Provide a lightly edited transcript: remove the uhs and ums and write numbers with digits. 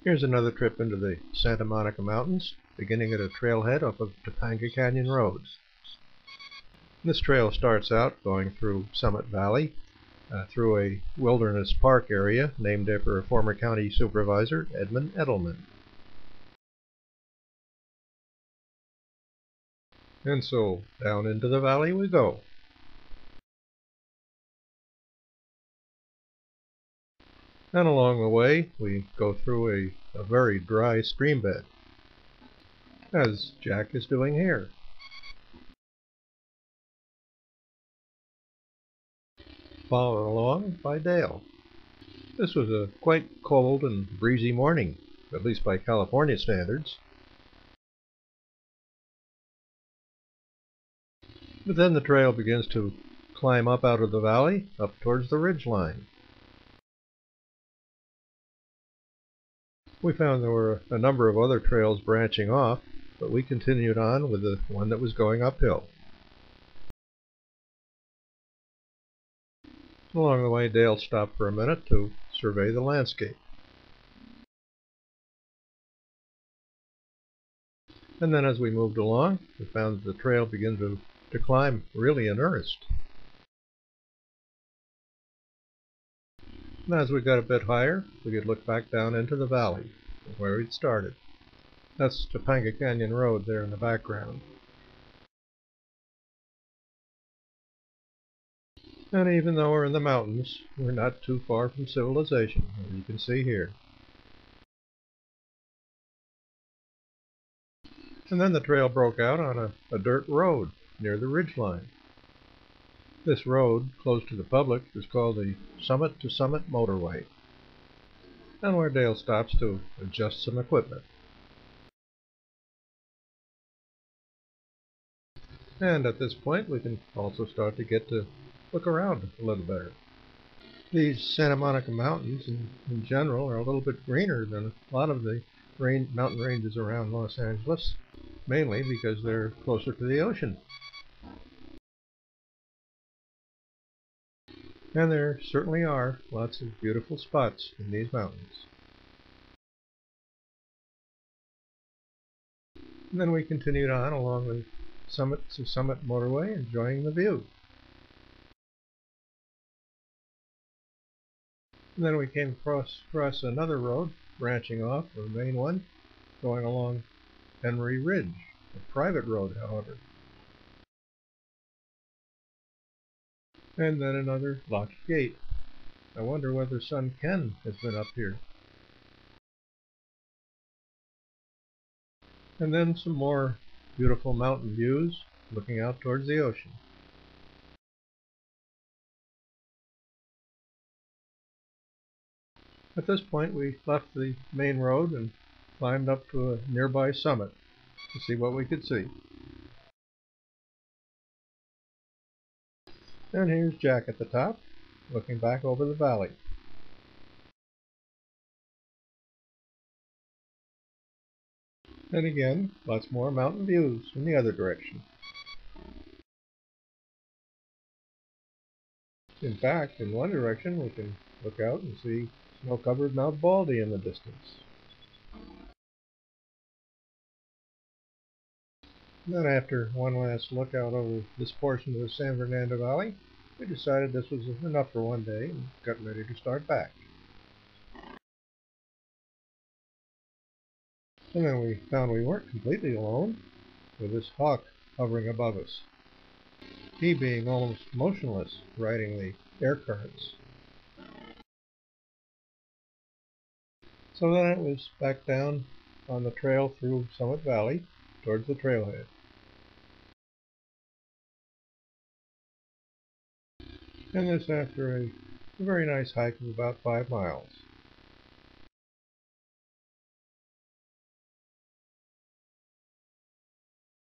Here's another trip into the Santa Monica Mountains, beginning at a trailhead off of Topanga Canyon Road. This trail starts out going through Summit Valley, through a wilderness park area named after a former county supervisor, Edmund Edelman. And so down into the valley we go. And along the way we go through a very dry stream bed, as Jack is doing here. Followed along by Dale. This was a quite cold and breezy morning, at least by California standards. But then the trail begins to climb up out of the valley, up towards the ridge line. We found there were a number of other trails branching off, but we continued on with the one that was going uphill. Along the way, Dale stopped for a minute to survey the landscape. And then as we moved along, we found that the trail began to climb really in earnest. And as we got a bit higher, we could look back down into the valley, where we'd started. That's Topanga Canyon Road there in the background. And even though we're in the mountains, we're not too far from civilization, as you can see here. And then the trail broke out on a dirt road near the ridgeline. This road, closed to the public, is called the Summit to Summit Motorway, and where Dale stops to adjust some equipment. And at this point we can also start to get to look around a little better. These Santa Monica Mountains in general are a little bit greener than a lot of the mountain ranges around Los Angeles, mainly because they're closer to the ocean. And there certainly are lots of beautiful spots in these mountains. And then we continued on along the Summit to Summit Motorway, enjoying the view. And then we came across another road, branching off from the main one, going along Henry Ridge, a private road, however. And then another locked gate. I wonder whether son Ken has been up here. And then some more beautiful mountain views looking out towards the ocean. At this point we left the main road and climbed up to a nearby summit to see what we could see. And here's Jack at the top, looking back over the valley. And again, lots more mountain views in the other direction. In fact, in one direction we can look out and see snow-covered Mount Baldy in the distance. Then after one last look out over this portion of the San Fernando Valley, we decided this was enough for one day and got ready to start back. And then we found we weren't completely alone, with this hawk hovering above us, he being almost motionless, riding the air currents. So then it was back down on the trail through Summit Valley towards the trailhead. And this after a very nice hike of about 5 miles.